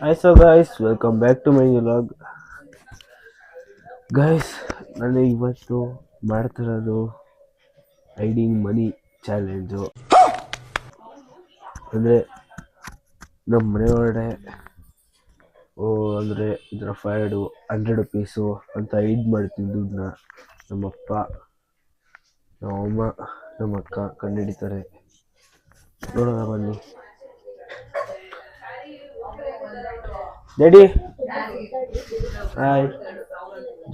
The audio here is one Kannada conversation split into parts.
Hi, so guys, welcome back to my vlog. Guys ನಾನು ಇವತ್ತು ಮಾಡ್ತಿರೋದು ಹೈಡಿಂಗ್ ಮನಿ ಚಾಲೆಂಜು. ಅಂದರೆ ನಮ್ಮ ಮನೆ ಒಳಗಡೆ ಅಂದರೆ ಇದರ 100 ರುಪೀಸು ಅಂತ ಹೈಡ್ ಮಾಡ್ತೀನಿ ದುಡ್ಡನ್ನ. ನಮ್ಮಪ್ಪ, ನಮ್ಮಮ್ಮ, ನಮ್ಮ ಅಕ್ಕ ಕಂಡುಹಿಡಿತಾರೆ. ನೋಡೋಣ ಬನ್ನಿ. ಡ್ಯಾಡಿ ಹಾಯ್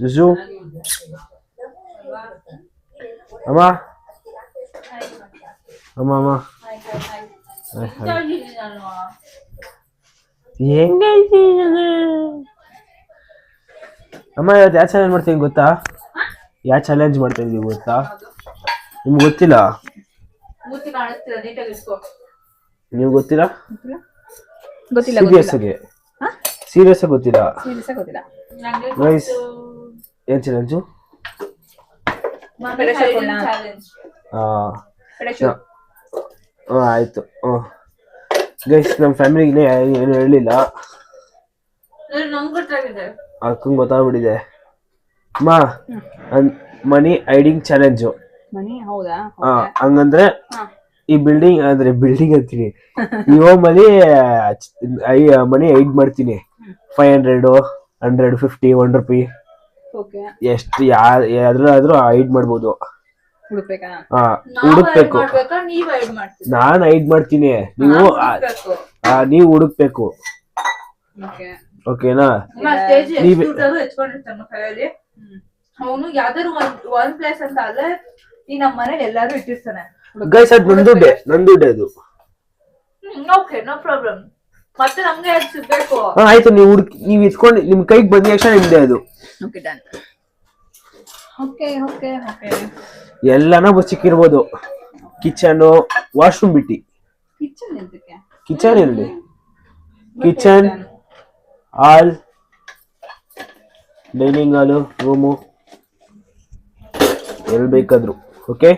ಜುಜು ಅಮ್ಮ ಅಮ್ಮ ಅಮ್ಮ ಹೆಂಗೈತಿ ಅಮ್ಮ. ಇವತ್ತು ಯಾವ ಚಾಲೆಂಜ್ ಮಾಡ್ತೀನಿ ಗೊತ್ತಾ? ಯಾವ ಚಾಲೆಂಜ್ ಮಾಡ್ತಾ ಇದೀವಿ ಗೊತ್ತಾ? ನಿಮ್ಗೆ ಗೊತ್ತಿಲ್ಲ? ನೀವು ಗೊತ್ತಿಲ್ಲ? ಸೀರಿಯಸ್ ಗೊತ್ತಿಲ್ಲ. ಗೈಸ್ ಏನ್ ಚಾಲೆಂಜು? ಆಯ್ತು. ಗೈಸ್ ನಮ್ಮ ಫ್ಯಾಮಿಲಿಗೆ ಏನು ಹೇಳಿಲ್ಲ, ಅಕ್ಕಂಗೆ ಗೊತ್ತಾಗ್ಬಿಟ್ಟಿದೆ. ಅಮ್ಮ ಮನಿ ಹೈಡಿಂಗ್ ಚಾಲೆಂಜು. ಹಂಗಂದ್ರೆ ಈ ಬಿಲ್ಡಿಂಗ್ ಅಂತೀನಿ, ಈ ಮನಿ ಹೈಡ್ ಮಾಡ್ತೀನಿ. 500, 150, 1 ರೂಪಿ ಎಷ್ಟು ಯಾವ್ದಾದ್ರೂ ಹೈಡ್ ಮಾಡ್ಬೋದು. ಹುಡುಕ್ಬೇಕು. ನಾನ್ ಹೈಡ್ ಮಾಡ್ತೀನಿ, ನೀವು ಹುಡುಕ್ಬೇಕು. ಓಕೆನಾ? ಅವನು ಯಾವ್ದಾದ್ರು ಒಂದ್ ಪ್ಲೇಸ್ ಅಂತ ಅಲ್ಲ, ಈ ನಮ್ಮ ಮನೇಲಿ ಎಲ್ಲಾರು ಇಟ್ಟಿರ್ತಾನೆ. ಗೈಸ್ ಅದು ನನ್ ದುಡ್ಡೆ ಅದು. Okay, no problem. ಮತ್ತೆ ನಮ್ಗೆ ಅದು ಸಿಗ್ಬೇಕು. ಆಯ್ತು, ನೀವು ಇಟ್ಕೊಂಡು ನಿಮ್ ಕೈಗೆ ಬಂದ ತಕ್ಷಣ ನಿಮ್ದೆ ಅದು. Okay done. Okay okay okay. ಎಲ್ಲಾನ ಸಿಕ್ಕಿರ್ಬೋದು. ಕಿಚನ್, ವಾಶ್ರೂಮ್ ಬಿಟ್ಟಿ. ಕಿಚನ್ ಎಂತಕ್ಕೆ? ಕಿಚನ್ ಇರಲಿ. ಕಿಚನ್, ಹಾಲ್, ಡೈನಿಂಗ್ ಹಾಲು, ರೂಮು, ಎಲ್ಲಿ ಬೇಕಾದ್ರು. ಓಕೆ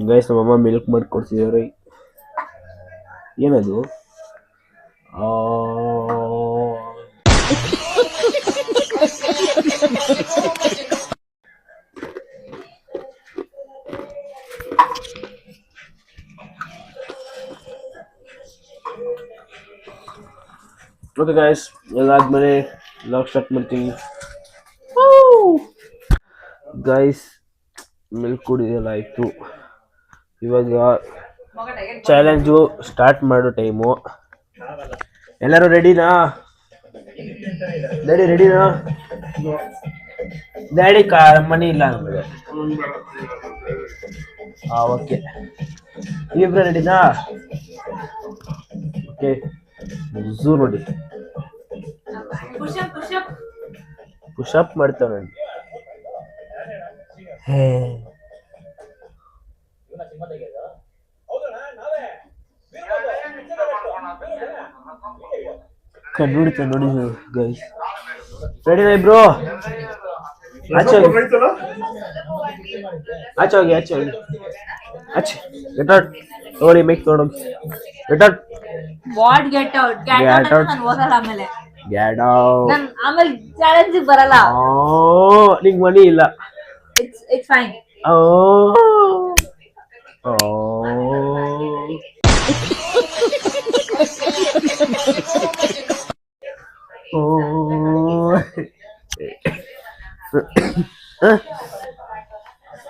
ಗೈಸ್, ನಮ್ಮಮ್ಮ ಮಿಲ್ಕ್ ಮಾಡಿಕೊಡ್ತಿದ್ದಾರೆ. ಏನದು? ಓಕೆ ಗೈಸ್, ಎಲ್ಲಾದ್ಮೇಲೆ ಲಾಕ್ ಸ್ಟಾರ್ಟ್ ಮಾಡ್ತೀವಿ. ಗೈಸ್ ಮಿಲ್ಕ್ ಕುಡಿದೆಲ್ಲ ಆಯ್ತು. ಇವಾಗ ಚಾಲೆಂಜು ಸ್ಟಾರ್ಟ್ ಮಾಡೋ ಟೈಮು. ಎಲ್ಲರೂ ರೆಡಿನಾ? ರೆಡಿನಾ? ಡ್ಯಾಡಿ ಮನಿ ಇಲ್ಲ ನಮಗೆ. ಓಕೆ, ಇಬ್ರು ರೆಡಿನಾ? ಓಕೆ, ಝೂಮ್ ನೋಡಿ. ಪುಷಪ್ ಮಾಡ್ತಾವೆ. ಕಂಡುಹಿಡಿತ ನೋಡಿ ಗೈಸ್. ರೆಡಿನಾ ಇಬ್ರು? ಆಚೆ ಹೋಗಿ ಗೆಟ್ ಔಟ್. ನೋಡಿ ಮೇಕ್ ತೊಗೊಂಡೋಗಿ get out. What get out? Get out ನಾನು ಓದಲ್ಲ. Get out. ನಾನು ಆಮೇಲೆ ಚಾಲೆಂಜ್ ಬರಲ್ಲ. ನಿಂಗೆ ಮನಿ ಇಲ್ಲ. It's fine.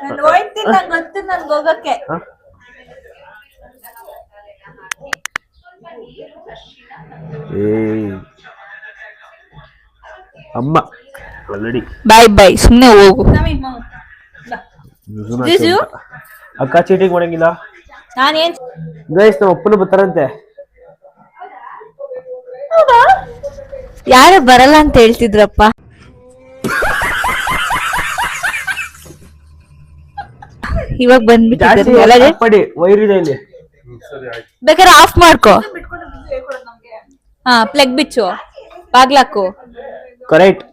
ನಾನು ಹೋಯ್ತೀನಿ, ನಂಗೆ ಗೊತ್ತು ನನ್ಗೆ ಹೋಗಕ್ಕೆ. ಅಮ್ಮ ಆಲ್ರೆಡಿ ಬಾಯ್ ಬಾಯ್, ಸುಮ್ಮನೆ ಹೋಗು. ಅಕ್ಕ ಚೀಟಿಂಗ್ ಮಾಡಂಗಿಲ್ಲ. ನಾನೇನ್ ಗೈಸ್ ನಮ್ಮ ಅಪ್ಪನ ಬರ್ತಾರಂತೆ. ಯಾರು ಬರಲ್ಲ ಅಂತ ಹೇಳ್ತಿದ್ರಪ್ಪ. ಇವಾಗ ಬಂದ್ಬಿಟ್ಟು ವೈರ್ ಇದೆ ಇಲ್ಲಿ, ಬೇಕಾದ್ರೆ ಆಫ್ ಮಾಡ್ಕೋ. ಪ್ಲಗ್ ಬಿಚ್ಚು, ಬಾಗ್ಲಾಕು. Correct,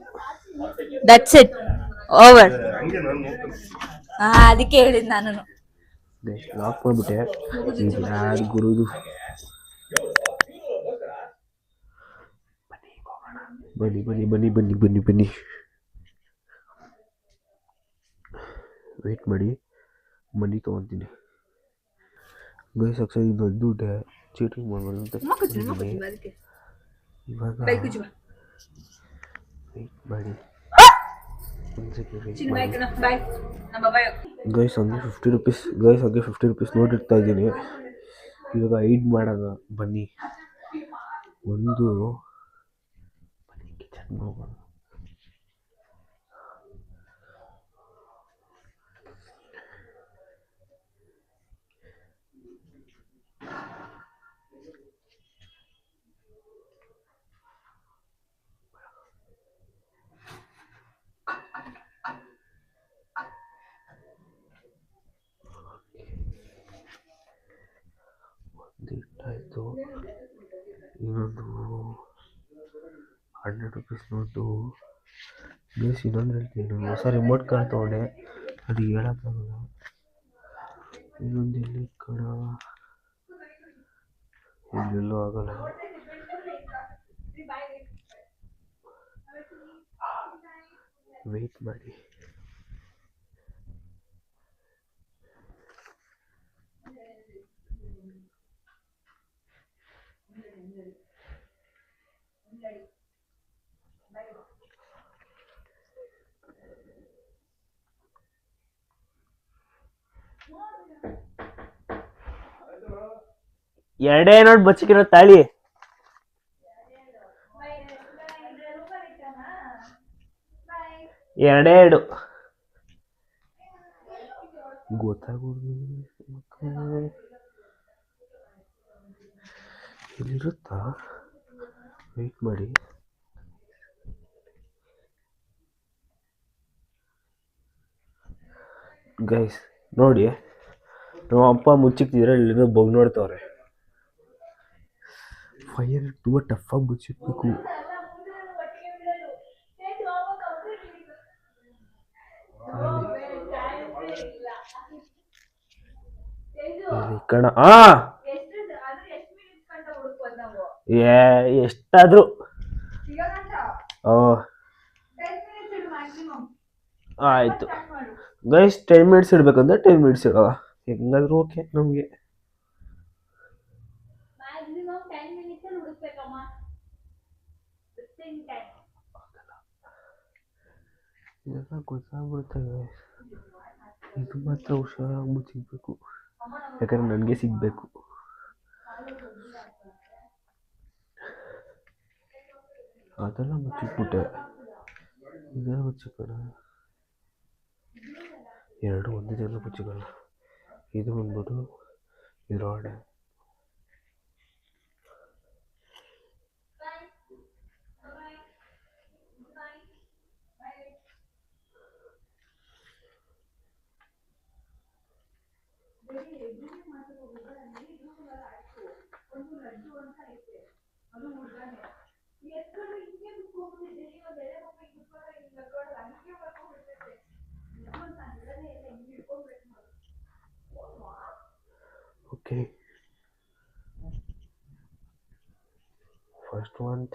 that's it, over. ಅದಕ್ಕೆ ಹೇಳಿದ್ ನಾನು. ಲಾಕ್ ಮಾಡ್ಬಿಟ್ಟೆ. ಗುರುದು ಬನ್ನಿ ಬನ್ನಿ ಬನ್ನಿ ಬನ್ನಿ ಬನ್ನಿ ಬನ್ನಿ ವೆಯ್ಟ್ ಮಾಡಿ ಮನಿ ತೊಗೊತೀನಿ ಗೈಸ್ ಅಕ್ಷಯ್ ಇನ್ನೊಂದು ದುಡ್ಡೆ ಚೀಟಿಂಗ್ ಮಾಡ್ಬಾರ್ದು ಅಂತ ಇವಾಗ ವೆಯ್ಟ್ ಮಾಡಿ ಗೈಸ್ ಹಂಗೆ 50 ರೂಪೀಸ್ ಗೈಸ್ ಹಂಗೆ 50 ರೂಪೀಸ್ ನೋಟ್ ಇಡ್ತಾ ಇದ್ದೀನಿ ಇವಾಗ ಐಡ್ ಮಾಡೋಣ ಬನ್ನಿ ಒಂದು ಬನ್ನಿ ಕಿಚನ್ ಹೋಗೋಣ ಇಟ್ಟಾಯಿತು ಇನ್ನೊಂದು 100 ರೂಪೀಸ್ ನೋಟು ಬೇಸ್ ಇನ್ನೊಂದು ಹೇಳ್ತೀನಿ ಹೊಸ ರಿಮೋಟ್ ಕಾರ್ ತೊಗೊಂಡೆ ಅದು ಹೇಳೋಕ್ಕಾಗಲ್ಲ ಇನ್ನೊಂದು ಎಲ್ಲಿ ಕಡ ಇಲ್ಲೆಲ್ಲೂ ಆಗಲ್ಲ ವೆಯ್ಟ್ ಮಾಡಿ ಎರಡೇ ನೋಟ್ ಬಚ್ಚಿಕಿರೋ ತಾಳಿ ಎರಡು ಗೊತ್ತಾಗೋದು ಇಲ್ಲಿರುತ್ತಾ ವೆಯ್ಟ್ ಮಾಡಿ ಗೈಸ್ ನೋಡಿ ನಮ್ಮ ಅಪ್ಪ ಮುಚ್ಚಿಕ್ತಿದ್ರೆ ಇಲ್ಲಿರೋ ಬಗ್ ನೋಡ್ತವ್ರೆ ಫೈರ್ ತುಂಬ ಟಫಾಗಿ ಮುಚ್ಚಿಕ್ಬೇಕು ಕಣ ಎಷ್ಟಾದ್ರು ಆಯ್ತು ಗೈಸ್ 10 ಮಿನಿಟ್ಸ್ ಇಡ್ಬೇಕಂದ್ರೆ 10 ಮಿನಿಟ್ಸ್ ಇಡೋಲ್ಲ ಹೆಂಗಾದ್ರೂ ಓಕೆ ನಮಗೆ ಇದೆಲ್ಲ ಗೊತ್ತಾಗ್ಬಿಡುತ್ತೆ ಇದು ಮಾತ್ರ ಹುಷಾರಾಗಿ ಮುಚ್ಚಿಕ್ಬೇಕು ಯಾಕಂದ್ರೆ ನನಗೆ ಸಿಗ್ಬೇಕು ಅದೆಲ್ಲ ಮುಚ್ಚಿಕ್ಬಿಟ್ಟೆ ಇದೆಲ್ಲ ಮುಚ್ಚಿಕೋಣ ಎರಡು ಒಂದೇ ಜನ ಮುಚ್ಚಿಕೋಣ ಇದು ಬಂದ್ಬಿಟ್ಟು ಇರೋಡೆ Okay. First one.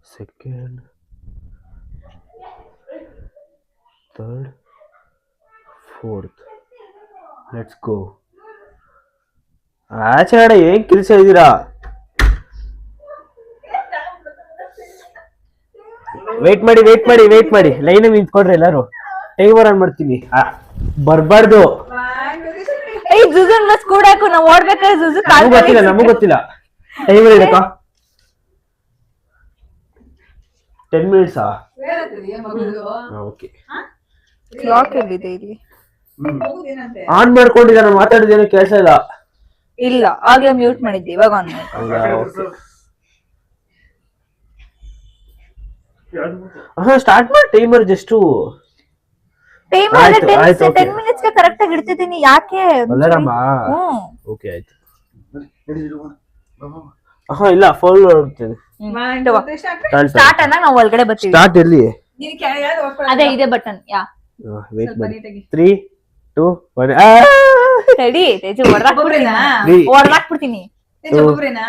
Second. Third. Fourth. Let's go. ಆಚೆ ಏನ್ ಕೆಲಸ ಇದ್ದೀರಾ ವೇಟ್ ಮಾಡಿ ಲೈನ್ ನಿಂತ್ಕೊಡ್ರಿ ಎಲ್ಲಾರು ಟೈಮರ್ ಆನ್ ಮಾಡ್ತೀನಿ ಬರ್ಬಾರ್ದು ನಮಗ್ ಗೊತ್ತಿಲ್ಲ ಟೈಮರ್ ಇಡಕ 10 ಮಿನಿಟ್ಸ್ ಓಕೆ ಆನ್ ಮಾಡ್ಕೊಂಡಿದ್ದ ನಾನು ಮಾತಾಡಿದ್ದೇನು ಕೆಲಸ ಇಲ್ಲ ಆಗ್ಲೇ ಮ್ಯೂಟ್ ಮಾಡಿದ್ದೆ ಇವಾಗ ಆನ್ ಸ್ಟಾರ್ಟ್ ಮಾಡಿ ಟೈಮರ್ ಜಸ್ಟ್ ಟೈಮರ್ 10 ಮಿನಿಟ್ಸ್ ಗೆ ಕರೆಕ್ಟ್ ಆಗಿ ಇಡ್ತಿದ್ದೀನಿ ಯಾಕೆ ಓಕೆ ಆಯ್ತು ಇಲ್ಲ ಫೋನ್ ನೋಡ್ತೀನಿ ಸ್ಟಾರ್ಟ್ ಅನ್ನ ನಾವು ಒಳಗಡೆ ಬರ್ತೀವಿ ಸ್ಟಾರ್ಟ್ ಎಲ್ಲಿ ಅದೇ ಇದೆ ಬಟನ್ ಯಾ ವೇಟ್ ಮಾಡಿ 3 2 1 ತಡಿ ತೇಜು ಒಬ್ಬೊಬ್ರೇನಾ? ಹೊಡ್ದಾಕ್ಬಿಡ್ತೀನಿ ತೇಜು ಒಬ್ಬೊಬ್ರೇನಾ?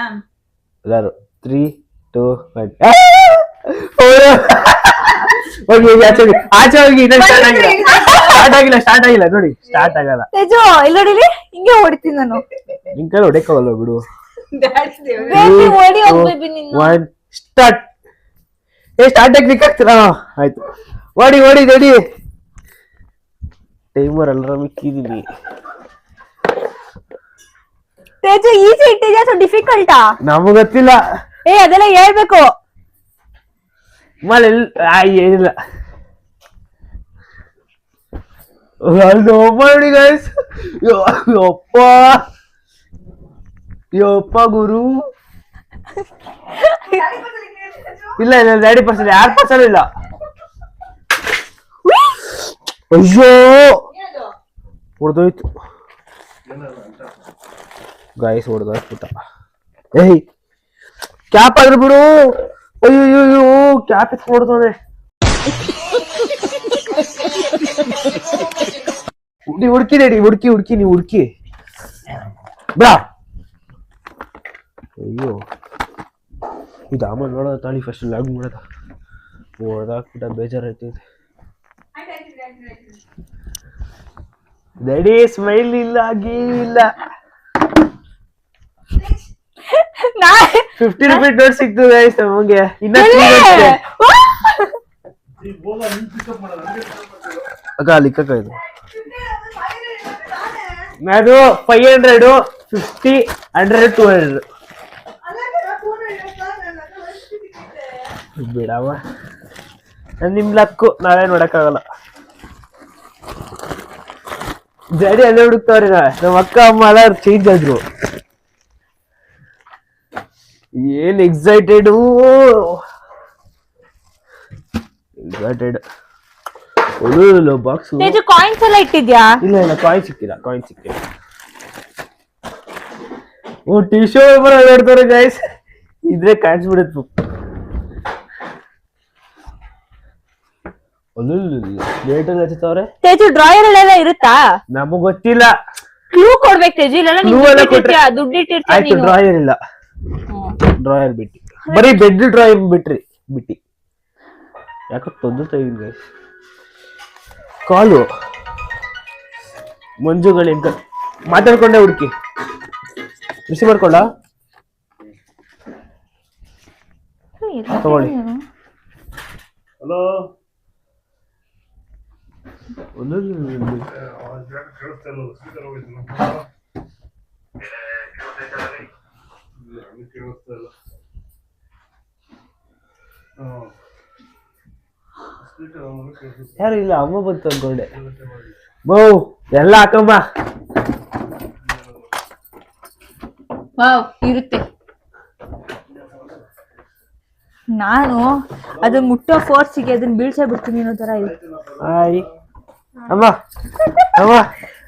ಎಲ್ಲಾರು 3 2 1 ಹೋಗಿ ಆಚೆ ಹೋಗಿ ಆಚೆ ಹೋಗಿ ಇನ್ನೂ ಸ್ಟಾರ್ಟ್ ಆಗಿಲ್ಲ ನೋಡಿ ಸ್ಟಾರ್ಟ್ ಆಗಲ್ಲ ತೇಜು ಇಲ್ಲಿ ನೋಡಿಲಿ ಹಿಂಗೆ ಹೊಡಿತೀನಿ ನಾನು ನಿನ್ ಕೈ ಹೊಡೆಕೋಲ್ಲ ಬಿಡು ಡ್ಯಾಡಿ ದೇವ್ರೇ. ಬೇಬಿ ಓಡಿ ಹೋಗ್ಬೇಬಿ ನಿನ್ನ 1 ಸ್ಟಾರ್ಟ್ ಸ್ಟಾರ್ಟ್ ಆಗಿ ಕ್ಲಿಕ್ ಆಗ್ತೀರಾ ಆಯ್ತು ಓಡಿ ರೆಡಿ ಟೈಮರ್ ಅಲ್ರಾಮ್ ಇಕ್ಕಿದೀನಿ ತೇಜು ಈಸಿ ಇಟ್ಟಿದ್ಯಾ ಅಥವಾ ಡಿಫಿಕಲ್ಟಾ ನಮಗ್ ಗೊತ್ತಿಲ್ಲ ಅದೆಲ್ಲ ಹೇಳ್ಬೇಕು ಮಳೆ ಏನಿಲ್ಲ ನೋಡಿ ಗೈಸ್ ಯಪ್ಪ ಗುರು ಇಲ್ಲ 30% 2% ಇಲ್ಲ ಅಯ್ಯೋ ಹೊಡೆದೋಯ್ತು ಗಾಯಸ್ ಹೊಡೆದೋಯ್ತು ಏಯ್ ಕ್ಯಾಪ್ ಆದ್ರೆ ಬಿಡು ಅಯ್ಯೋ ಕ್ಯಾಪ್ ಎತ್ ಹೊಡೆದೋದೆ ಹುಡುಕಿ ರೆಡಿ ಹುಡುಕಿ ನೀವು ಹುಡುಕಿ ಬಾ ಅಯ್ಯೋ ಇದು ಆಮೇಲೆ ನೋಡೋದ ತಾಳಿ ಫಸ್ಟ್ ಲಾಗ್ ಮಾಡೋದ ಹೊಡೆದಾಕ್ಬಿಟ್ಟ ಬೇಜಾರಾಯ್ತದೆ ರೆಡಿ ಸ್ಮೈಲ್ ಇಲ್ಲ ಇಲ್ಲ 50 ರೂಪಾಯಿ ನೋಟ್ ಸಿಕ್ತು ಗೈಸ್ ನಮಗೆ ಇನ್ನ ಅಕ್ಕ ಅಲ್ಲಿ ಇದು ಅದು 500 50 100 200 ಬಿಡವ ನಿಮ್ ಲಕ್ಕು ನಾವೇ ನೋಡಕ್ಕಾಗಲ್ಲ ಜಡಿ ಅಲ್ಲೇ ಹುಡುಕ್ತಾವ್ರಿ ನಮ್ಮ ಅಕ್ಕ ಅಮ್ಮ ಎಲ್ಲ ಚೇಂಜ್ ಆದ್ರು ಏನ್ ಎಕ್ಸೈಟೆಡ್ ಬಾಕ್ಸ್ ಕಾಯಿನ್ಸ್ ಎಲ್ಲ ಇಟ್ಟಿದ್ಯಾ ಇಲ್ಲ ಕಾಯಿನ್ ಸಿಕ್ಕಿಲ್ಲ ಓ ಟಿ ಶರ್ಟ್ ನೋಡ್ತಾರೆ ಗೈಸ್ ಇದ್ರೆ ಕಾಣಿಸ್ಬಿಡತ್ತು ಲೇಟಲ್ಲಿ ಹಚ್ಚುತ್ತವ್ರೆ ತೇಜು ಡ್ರಾಯರ್ ಎಲ್ಲ ಇರುತ್ತಾ ನಮಗ್ ಗೊತ್ತಿಲ್ಲ ಕ್ಲೂ ಕೊಡ್ಬೇಕು ತೇಜು ಇಲ್ಲ ದುಡ್ಡು ಇಟ್ಟಿರ್ತೀಯ ಆಯ್ತು ಡ್ರಾಯರ್ ಇಲ್ಲ ಡ್ರಾಯರ್ ಬಿಟ್ಟಿ ಬರೀ ಬೆಡ್ ಡ್ರಾಯರ್ ಬಿಟ್ಟಿ ಯಾಕೆ ತೊಂದ್ರೆ ಇದೀನಿ ಕಾಲು ಮಂಜುಗಳು ಮಾತಾಡ್ಕೊಂಡೆ ಹುಡುಕಿ ರಿಸೀವ್ ಮಾಡ್ಕೊಂಡ ತಗೊಳ್ಳಿ ಹಲೋ ಯಾರು ಇಲ್ಲ ಅಮ್ಮ ಬಂತು ಅನ್ಕೊಂಡೆ ಬೌ ಎಲ್ಲ ಹಾಕಮ್ಮ ಇರುತ್ತೆ ನಾನು ಅದು ಮುಟ್ಟೋ ಫೋರ್ಸಿಗೆ ಅದನ್ನ ಬೀಳ್ಸೇ ಬಿಡ್ತೀನಿ ಅನ್ನೋ ತರ ಇದೆ ಹಾಯ್ ಅಮ್ಮ ಅಮ್ಮ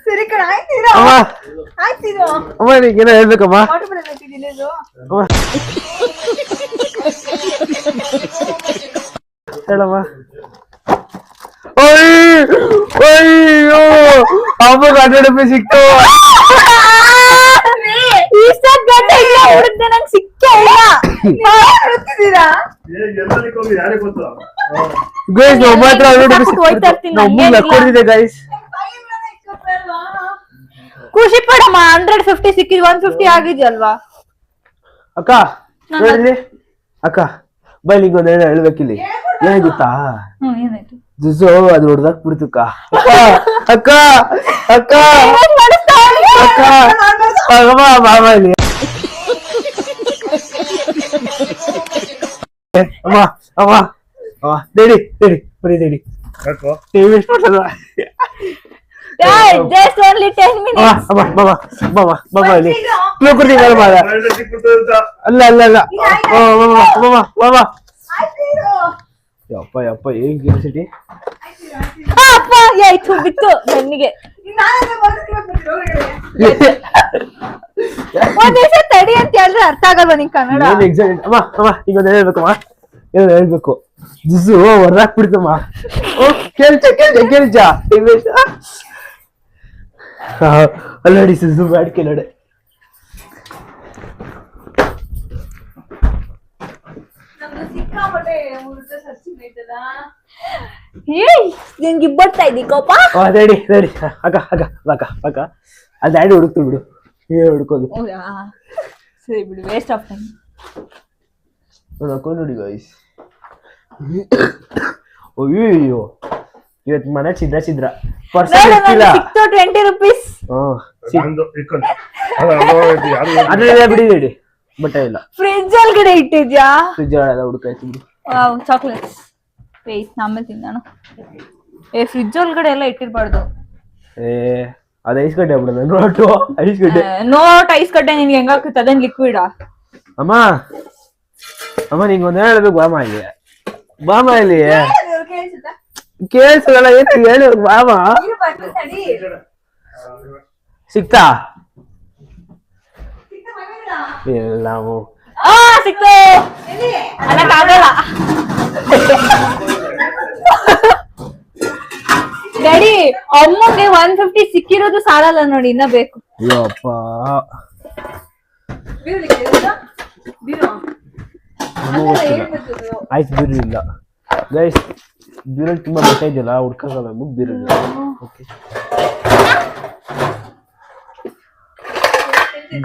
ಸರಿ ಕಣ ಆಯ್ತಿರೋ ಅಮ್ಮ ಆಯ್ತಿರೋ ಅಮ್ಮ ನೀಗೇನೋ ಹೇಳ್ಬೇಕಮ್ಮ ವಾಟರ್ ಬರಲ್ಲ ಹಾಕಿದ್ದೀನಿ ಇದು ಅಮ್ಮ ಹೇಳಮ್ಮ ಅಯ್ಯೋ ಅಮ್ಮಗೆ 100 ರೂಪಾಯಿ ಸಿಕ್ತು ನಂಗೆ ಸಿಕ್ಕೇ ಇಲ್ಲ ಗೈಸ್ ನಮ್ಮ ಹತ್ರ 100 ರೂಪಾಯಿ ನಮ್ಗೆ ಲಕ್ಕೊಡ್ತಿದೆ ಗೈಸ್ ಖುಷಿ ಪಡಮ್ಮ 150 ಸಿಕ್ಕಿದ್ 150 ಆಗಿದ್ಯಲ್ವಾ ಅಕ್ಕ ನೋಡಿದ್ರಿ ಅಕ್ಕ ಬೈಲಿಂಗ್ ಒಂದ್ ಹೇಳ್ಬೇಕಿಲ್ಲಿ ಏನ್ ಗೊತ್ತಾ ಏನಾಯ್ತು ಜುಜು ಅದು ಹೊಡ್ದಾಕ್ ಬಿಡ್ತಕ್ಕ ಅಕ್ಕ ಅಕ್ಕ ಅಕ್ಕ ಅಮ್ಮ ಮಾಮ ಇಲ್ಲಿ ಅಮ್ಮ ಅಮ್ಮ ಅಮ್ಮ ದೇಡಿ ಬರೀ ದೇಡಿ ಟಿವಿ ಎಷ್ಟು ಮಾಡ್ಸಲ್ವಾ just only 10 minutes ಮಾಮ ಇಲ್ಲಿ ಕ್ಲೂ ಕೊಡ್ತೀನಿ ಅಲ್ಲ ಮಾಮ ಯಪ್ಪ ಏನ್ ಕ್ಯೂರಿಯಾಸಿಟಿ ಅಪ್ಪ ಆಯ್ತು ಬಿತ್ತು ಬೆನ್ನಿಗೆ ಒಂದ್ ದಿವಸ ತಡಿ ಅಂತ ಹೇಳಿದ್ರೆ ಅರ್ಥ ಆಗಲ್ವಾ ನಿಂಗೆ ಕನ್ನಡ ಏನ್ ಎಕ್ಸಾಕ್ಟ್ ಅಮ್ಮ ಈಗ ಒಂದು ಹೇಳ್ಬೇಕಮ್ಮ ಏನು ಹೇಳ್ಬೇಕು ಜಿಸು ಹೊರದಾಕ್ ಬಿಡ್ತಮ್ಮ ಓ ಕೇಳ್ಚ ಅಲ್ಲಡಿ ಸುದ್ದು ಬ್ಯಾಡ್ಕೆ ನಡೆ. ನಿನ್ಗೆ ಇಬ್ಬರ್ತಾ ಇದ್ದಿ ಕೋಪ. ರೆಡಿ ರೆಡಿ ಅಕ್ಕ ಅಕ್ಕ ಅಕ್ಕ ಅಕ್ಕ ಅದು ಡ್ಯಾಡಿ ಹುಡುಕ್ತು ಬಿಡು, ನೀವೇ ಹುಡ್ಕೋದು. ಸರಿ ಬಿಡು, ವೇಸ್ಟ್ ಆಫ್ ಟೈಮ್. ನೋಡಿ ಹಾಕೊಂಡು ನೋಡಿ ಗೈಸ್. ಅಯ್ಯೋ ಇವತ್ತು ಮನೆ ಛಿದ್ರ ಛಿದ್ರ. ಸಿಕ್ತು 20 rupees. ಅದ್ರಲ್ಲ ಬಿಡಿ ಹೇಳಿ, ಬಟ್ಟೆ ಇಲ್ಲ. ಫ್ರಿಡ್ಜ್ ಒಳಗಡೆ ಇಟ್ಟಿದ್ಯಾ? ಫ್ರಿಡ್ಜ್ ಒಳಗೆಲ್ಲ ಹುಡುಕಾಯ್ತು ಬಿಡು. ಚಾಕ್ಲೇಟ್ಸ್ ವೇಟ್ ಆಮೇಲೆ ತಿಂದಾನು. ಫ್ರಿಡ್ಜ್ ಒಳಗಡೆ ಎಲ್ಲ ಇಟ್ಟಿರ್ಬಾರ್ದು. ಅದು ಐಸ್ ಗಡ್ಡೆ ಬಿಡೋದು. ನೋಟು ಐಸ್ ಗಡ್ಡೆ. ನೋಟ್ ಐಸ್ ಗಡ್ಡೆ ನಿನ್ಗೆ ಹೆಂಗಾಗುತ್ತೆ? ಅದೇನ್ ಲಿಕ್ವಿಡಾ? ಅಮ್ಮ ಅಮ್ಮ ನಿಂಗೆ ಒಂದ್ ಹೇಳ್ಬೇಕು. ಬಾಮ ಇಲ್ಲಿ, ಬಾಮ ಇಲ್ಲಿ. ಕೇಳಿಸಲ್ಲ ಏನು ಹೇಳಿ ಬಾಮ. ಸಿಕ್ತಾ ಇಲ್ಲ ಸಿಕ್ತು. ಅನ್ನಕ್ಕಾಗಲ್ಲ ಡ್ಯಾಡಿ. ಅಮ್ಮಗೆ 150 ಸಿಕ್ಕಿರೋದು ಸಾಲಲ್ಲ ನೋಡಿ, ಇನ್ನ ಬೇಕು. ಅಯ್ಯಪ್ಪ ಆಯ್ತು ಬೀರು ಇಲ್ಲ ಗೈಸ್. ಬೀರಲ್ಲಿ ತುಂಬಾ ಬಟ್ಟೆ ಇದೆಯಲ್ಲ, ಹುಡ್ಕಾಗಲ್ಲ. ಬೀರು ಓಕೆ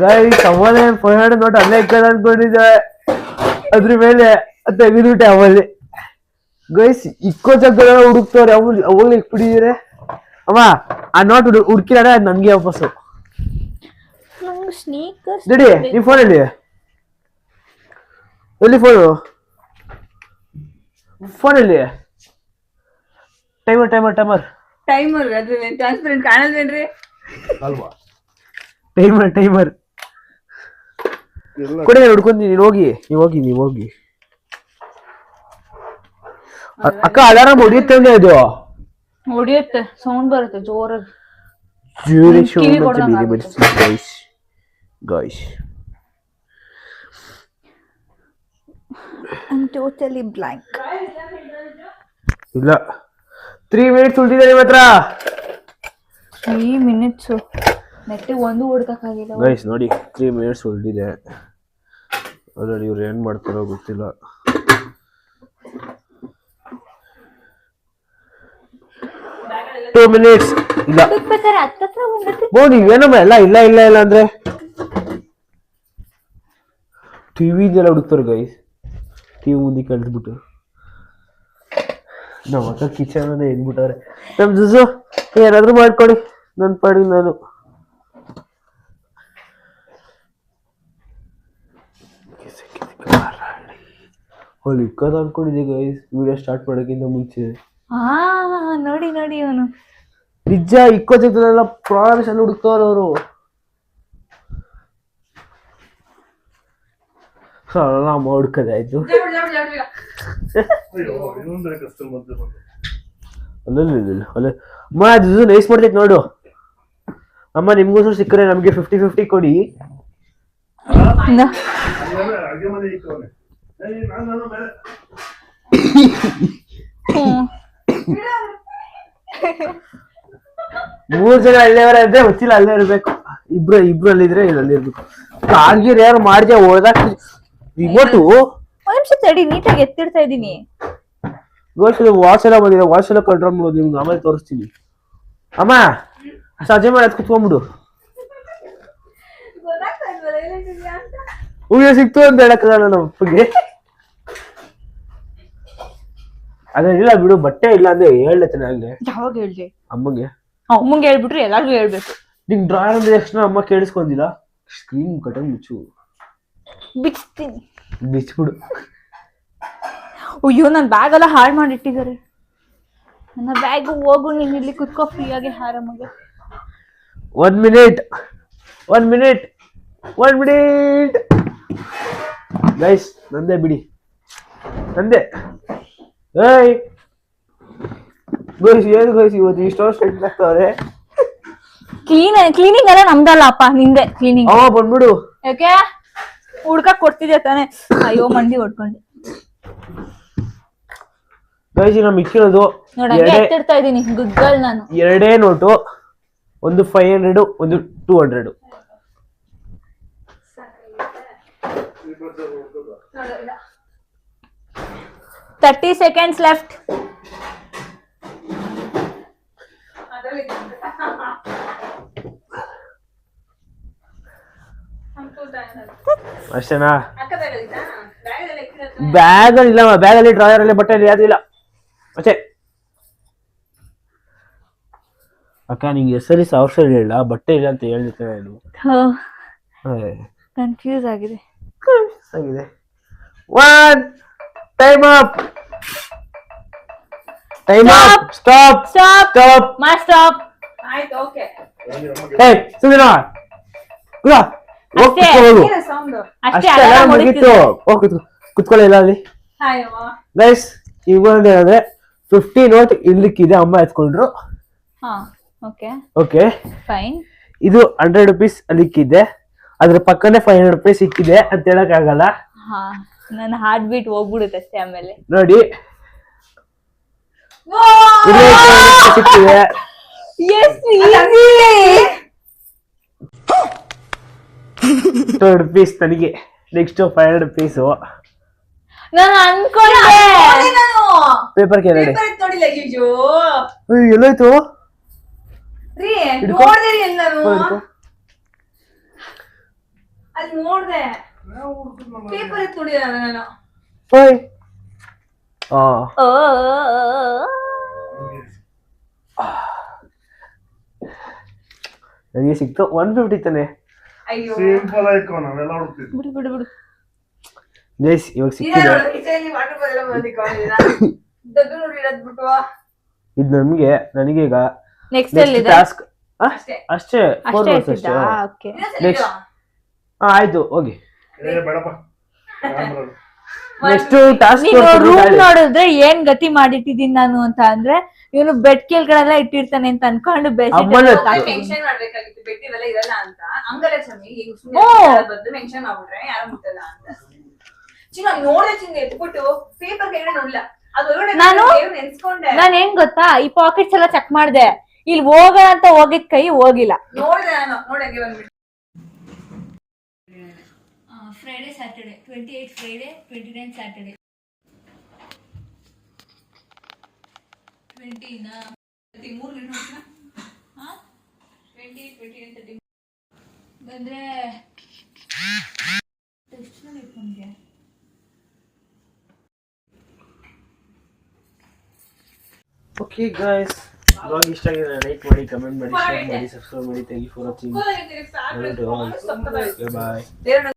ಗೈಸ್. 500 ನೋಟ್ ಅಲ್ಲೇ ಇಕ್ಕದ ಅನ್ಕೊಂಡಿದ್ದೆ, ಅದ್ರ ಮೇಲೆ ತೆಗೆದುಬಿಟ್ಟೆ ಅವಲ್ಲಿ. ಗೈಸ್ ಇಕ್ಕೋ ಜಾಗದಲ್ಲ ಹುಡುಕ್ತವ್ರೆ. ಅವಾಗಲೇ ಇಕ್ಬಿಟ್ಟಿದ್ದೀರ ಅಮ್ಮ. ಆ ನೋಟ್ ಹುಡ್ಕಿದಾರೆ, ಅದು ನನ್ಗೆ ವಾಪಸ್ಸು. ರೆಡಿ ನೀವು ಫೋನ್ ಎಲ್ಲಿ ಫೋನು? ಫೋನ್ ಎಲ್ಲಿ? ಟೈಮರ್ ಟೈಮರ್ ಟೈಮರ್ ಟೈಮರ್ ಅದು ಟ್ರಾನ್ಸ್ಪರೆಂಟ್ ಕಾಣಲ್ವೇನ್ರಿ? ಅಲ್ವಾ ಟೈಮರ್ ಟೈಮರ್ ಕೊಡಿ, ಹುಡ್ಕೊಂತೀನಿ. ನೀವು ಹೋಗಿ ಅಕ್ಕ. ಅಲಾರಾಮ್ ಹೊಡಿಯುತ್ತೆ ಅಂದ್ರೆ ಅದು ಹೊಡಿಯುತ್ತೆ, ಸೌಂಡ್ ಬರುತ್ತೆ ಜೋರಾಗಿ. I'm totally blank. ಇಲ್ಲ 3 minutes ಉಳಿದಿದೆ ನಿಮ್ಮ ಹತ್ರ. 3 minutes ನೆಟ್ಟಿಗೆ ಒಂದು ಹುಡ್ಕಾಗಿಲ್ಲ ಗೈಸ್ ನೋಡಿ, 3 minutes ಉಳಿದಿದೆ. ಆಲ್ರೆಡಿ ಇವ್ರು ಏನ್ ಮಾಡ್ತಾರೋ ಗೊತ್ತಿಲ್ಲ. Two minutes ಇಲ್ಲ. ನೀವೇನಮ್ಮ ಎಲ್ಲ ಇಲ್ಲ ಇಲ್ಲ ಇಲ್ಲ ಅಂದ್ರೆ ಟಿವಿ ಇದೆಲ್ಲ ಹುಡುಕ್ತಾರೆ ಗೈಸ್. ಟಿವಿ ಮುಂದೆ ಕಳೆದ್ಬಿಟ್ಟು ನಮ್ಮ ಅಕ್ಕ ಕಿಚನ್ ಅನ್ನ ಎದ್ಬಿಟ್ಟವ್ರೆ. ನಮ್ ಜುಜು ಏನಾದ್ರು ಮಾಡ್ಕೊಡಿ, ನನ್ ಪಾಡಿ ನಾನು. ಅಲ್ಲಿ ಇಕ್ಕದ ಅನ್ಕೊಂಡಿದ್ದೆ ಗೈಸ್, ವಿಡಿಯೋ ಸ್ಟಾರ್ಟ್ ಮಾಡೋಕ್ಕಿಂತ ಮುಂಚೆ. ನೋಡಿ ನೋಡಿ ಅವನು ನಿಜ ಇಕ್ಕೋ ಜಾಗದಲ್ಲೆಲ್ಲ ಪ್ರಾಣಶಾಲಿ ಹುಡುಕ್ತವ್ರ ಅವರು. ಅಮ್ಮ ಹುಡ್ಕದೆ ಆಯ್ತು. ಅಮ್ಮ ಜುಜು ನೈಸ್ ಮಾಡ್ತೈತೆ ನೋಡು. ಅಮ್ಮ ನಿಮ್ಗೋಸ್ಕರ ಸಿಕ್ಕರೆ ನಮ್ಗೆ 50-50 ಕೊಡಿ. ಮೂರ್ ಜನ ಅಲ್ಲೇವರ ಇದ್ರೆ ಗೊತ್ತಿಲ್ಲ, ಅಲ್ಲೇ ಇರ್ಬೇಕು. ಇಬ್ರು ಅಲ್ಲಿದ್ರೆ ಇಲ್ಲಿ ಇರ್ಬೇಕು. ಕಾರ್ಗಿರ್ ಯಾರು ಮಾಡಿದೆ ಹೋದಾಗ ರಿಮೋಟು. ನಿಮಿಷ ತಡಿ, ನೀಟಾಗಿ ಎತ್ತಿಡ್ತಾ ಇದೀನಿ. ವಾಚ್ ಎಲ್ಲ ಬಂದಿದೆ, ವಾಚ್ ಎಲ್ಲ ಕಂಟ್ರೋಲ್ ಮಾಡೋದು ನಿಮ್ಗೆ ಆಮೇಲೆ ತೋರಿಸ್ತೀನಿ. ಅಮ್ಮ ಸಂಜೆ ಮಾಡಿ ಅದ್ ಕುತ್ಕೊಂಡ್ಬಿಡು. ಹೂವು ಸಿಕ್ತು ಅಂತ ಹೇಳಕ್ಕಲ್ಲ ನಮ್ಮ ಅಪ್ಪಗೆ. ಅದೇನಿಲ್ಲ ಬಿಡು, ಬಟ್ಟೆ ಇಲ್ಲ ಅಂದ್ರೆ ಹೇಳ್ದೆ ಚೆನ್ನಾಗಿ. ಯಾವಾಗ ಹೇಳ್ದೆ? ಅಮ್ಮಗೆ ಹೇಳ್ಬಿಟ್ರೆ ಎಲ್ಲಾರ್ಗು ಹೇಳ್ಬೇಕು. ನಿಂಗ್ ಡ್ರಾಯರ್ ಅಂದ್ರೆ ತಕ್ಷಣ ಅಮ್ಮ ಕೇಳಿಸ್ಕೊಂಡಿಲ್ಲ. ಸ್ಕ್ರೀನ್ ಕಟ್ಟಂಗ್ ಮುಚ್ಚು, ಬಿಚ್ತೀನಿ. ಬಿಚ್ಬಿಡು. ಅಯ್ಯೋ, ನನ್ ಬ್ಯಾಗ್ ಎಲ್ಲ ಹಾಳು ಮಾಡಿಟ್ಟಿದ್ದಾರೆ. ನನ್ನ ಬ್ಯಾಗ್ ಹೋಗು, ನೀನ್ ಇಲ್ಲಿ ಕುತ್ಕೋ ಫ್ರೀಯಾಗಿ ಆರಾಮಾಗಿ. 1 minute ಗೈಸ್. ನಂದೇ ಬಿಡಿ, ನಂದೇ. ಏಯ್ ಗೈಸ್, ಏನು ಗೈಸ್ ಇವತ್ತು ಇಷ್ಟೊಂದು ಸ್ಟ್ರೈಟ್ ಆಗ್ತಾವ್ರೆ. ಕ್ಲೀನಿಂಗ್ ಎಲ್ಲ ನಮ್ದಲ್ಲ ಅಪ್ಪ, ನಿಂದೆ ಕ್ಲೀನಿಂಗ್. ಬಂದ್ಬಿಡು. ಯಾಕೆ ಹುಡ್ಕಕ್ ಕೊಡ್ತಿದ್ಯಾ ತಾನೆ? ಅಯ್ಯೋ ಮಂಡಿ ಹೊಡ್ಕೊಂಡೆ. ಗೈಸ್ ನಮ್ ಇಕ್ಕಿರೋದು ನೋಡಂಗೆ ಎತ್ತಿಡ್ತಾ ಇದೀನಿ ಗುಗ್ಗಲ್ ನಾನು. 2 ನೋಟು. ಒಂದು 500 ಒಂದು 200. ನೋಡಲ್ಲ 30 seconds left. ಅದರಲ್ಲಿ ಅಷ್ಟೇನಾ? ಅಕ್ಕ ಬ್ಯಾಗಲ್ಲಿದ್ದ ಬ್ಯಾಗಲ್ಲಿ ಎಕ್ಕಿರತ್ತೆ. ಬ್ಯಾಗ್ ಅಲ್ಲಿ ಇಲ್ಲ, ಬ್ಯಾಗ್ ಅಲ್ಲಿ ಡ್ರಾಯರ್ ಅಲ್ಲಿ ಬಟ್ಟೆ ಯಾವ್ದು ಇಲ್ಲ ಅಷ್ಟೇ. ಅಕ್ಕ ನಿಂಗೆ ಹೆಸರಿ ಅವಸರ ಇಲ್ಲ, ಬಟ್ಟೆ ಇಲ್ಲ ಅಂತ ಹೇಳ್ತೇನೆ ನಾನು. ಕನ್ಫ್ಯೂಸ್ ಆಗಿದೆ. ಆಗಿದೆ. 1 time up. Time up. Stop stop stop. ಮಾ ಸ್ಟಾಪ್. ಆಯ್ತು ಓಕೆ. ಹೇ ಸುಮಿನಾ ಕುಳ ಅಷ್ಟೇ. ಹೋಗು. ಏನ ಸೌಂಡ್? ಅಷ್ಟೇ ಅಷ್ಟೇ ಅಲಾರಾಮ್ ಮುಗೀತು. ಹೋಗಿ ಕುತ್ಕೊಳ್ಳಿ ಇಲ್ಲ ಅಲ್ಲಿ. ಹಾಯವ್ವ. ಗೈಸ್ ಇವಾಗ ಏನಂದ್ರೆ 50 ನೋಟ್ ಇರ್ಲಿಕ್ಕಿದೆ, ಅಮ್ಮ ಎತ್ಕೊಂಡ್ರು. ಹಾ ಓಕೆ ಓಕೆ ಫೈನ್. ಇದು 100 rupees ಅಲ್ಲಿಕ್ಕಿದೆ, ಅದ್ರ ಪಕ್ಕನೆ 500 rupees ಸಿಕ್ಕಿದೆ ಅಂತ ಹೇಳಕ್ ಆಗಲ್ಲ. ಹಾ ನನ್ನ ಹಾರ್ಟ್ ಬೀಟ್ ಹೋಗ್ಬಿಡುತ್ತೆ ಅಷ್ಟೇ. ಆಮೇಲೆ ನೋಡಿ ಇಲ್ಲೇ 500 ಸಿಕ್ಕಿದೆ. ಎಸ್ 200 rupees ನನಗೆ. ನೆಕ್ಸ್ಟ್ 500 rupees ನಾನು ಅನ್ಕೊಂಡೆ. ನಾನು ಪೇಪರ್ ಕೆಳಗಡೆ. ಪೇಪರ್ ಎತ್ತ್ ನೋಡಿಲ್ಲ. ಅಯ್ಯೋ ಎಲ್ಲೋಯ್ತು? ರೀ ಹಿಡ್ಕೊ. ನೋಡ್ದೆ ರೀ ಎಲ್ಲಾನು. ಹಿಡ್ಕೊ. ಅಲ್ಲಿ ನೋಡ್ದೆ ಪೇಪರ್ ಎತ್ತ್ ನೋಡಿಲ್ಲ ನಾನು. ಓಯ್ ಆ ಓ ನನಗೆ ಸಿಕ್ತು 150 ತಾನೆ. ಅಯ್ಯೋ ಸಿಂಪಲ್ ಆಯ್ತು, ನಾವೆಲ್ಲ ಹುಡುಕ್ತಿದ್ವಿ. ಬಿಡು ಬಿಡು ಬಿಡು. ಗೈಸ್ ಇವಾಗ ಇದೇ ಸಿಕ್ಕಿದೆ. ನೋಡು ಕಿಚನ್ ವಾಟರ್ ಬಾಟಲ್ ಎಲ್ಲ ಬಂದಿಕೊಂಡಿದ್ದೀರಾ. ದೊಡ್ಡ ನೋಡಿ ಇರೋದ್ ಬಿಟ್ಟು ಇದು ನನಗೆ ಈಗ ನೆಕ್ಸ್ಟ್ ನೆಕ್ಸ್ಟ್ ಎಲ್ಲಿದೆ? ಟಾಸ್ಕ್ ಅಷ್ಟೇ. ಅಷ್ಟೇ 4 ಅಷ್ಟೇ months ಎಷ್ಟಿದ್ದ? ಅಷ್ಟೇ. ಓಕೆ ನೆಕ್ಸ್ಟ್ ಆಯ್ತು ಹೋಗಿ. ಏ ಬೇಡಪ್ಪ, ಕ್ಯಾಮ್ರಾ. ನೆಕ್ಸ್ಟ್ ಟಾಸ್ಕ್ ನೀನು ರೂಮ್ ನೋಡಿದ್ರೆ ಏನ್ ಗತಿ ಮಾಡಿಟ್ಟಿದೀನಿ ನಾನು ಅಂತ ಅಂದ್ರೆ, ಇವನು ಬೆಡ್ ಕೆಳಗಡೆಲ್ಲ ಇಟ್ಟಿರ್ತಾನೆ ಅಂತ ಅನ್ಕೊಂಡು ಅಮ್ಮನ ಮೆನ್ಷನ್ ಮಾಡ್ಬೇಕಾಗಿತ್ತು ಬೆಡ್ ಇವೆಲ್ಲ ಇರಲ್ಲ ಅಂತ. ಹಂಗಲ್ಲ ಸ್ವಾಮಿ, ಈಗ ಓ. ಸುಮ್ಮನೆ ಬದ್ದು ಮೆನ್ಷನ್ ಮಾಡ್ಬಿಟ್ರೆ ಯಾರು ಮುಟ್ಟಲ್ಲ ಅಂತ. ಚಿನ್ನ ನೋಡ್ದೆ ಚಿನ್ನ ಎತ್ಬಿಟ್ಟು ಪೇಪರ್ ಕೆಳಗಡೆ ನೋಡ್ಲ. ಅದು ಒಳಗಡೆ ನಾನು ನೆನ್ಸ್ಕೊಂಡೆ. ನಾನ್ ಏನ್ ಗೊತ್ತಾ, ಈ ಪಾಕೆಟ್ಸ್ ಎಲ್ಲ ಚೆಕ್ ಮಾಡ್ದೆ, ಇಲ್ಲಿ ಹೋಗೋಣ ಅಂತ ಹೋಗಿದ್ ಕೈ ಹೋಗಿಲ್ಲ. ನೋಡ್ದೆ ನಾನು ನೋಡಿ ಹಂಗೆ ಬಂದ್ಬಿಟ್ಟು. ಫ್ರೈಡೆ ಸ್ಯಾಟರ್ಡೆ 28 ಫ್ರೈಡೆ 29 ಸ್ಯಾಟರ್ಡೆ 20 ನಾ 3 ಮಿನಿಟ್ ಹೋಗ್ತೀನ. 20 29 30 ಬಂದ್ರೆ ಎಷ್ಟು ಜನ ಇಟ್ಕೊಂಡ್ಗೆ? ಓಕೆ ಗೈಸ್, ಬ್ಲಾಗ್ ಇಷ್ಟ ಆಗಿದೆ ಲೈಕ್ ಮಾಡಿ, ಕಮೆಂಟ್ ಮಾಡಿ, ಶೇರ್ ಮಾಡಿ, ಸಬ್ಸ್ಕ್ರೈಬ್ ಮಾಡಿ. Thank you for watching. ಕೂಲಾಗಿದ್ದೀರಿ ಸಾಕು. ಬಾಯ್. ದೇವ್ರನ್ನ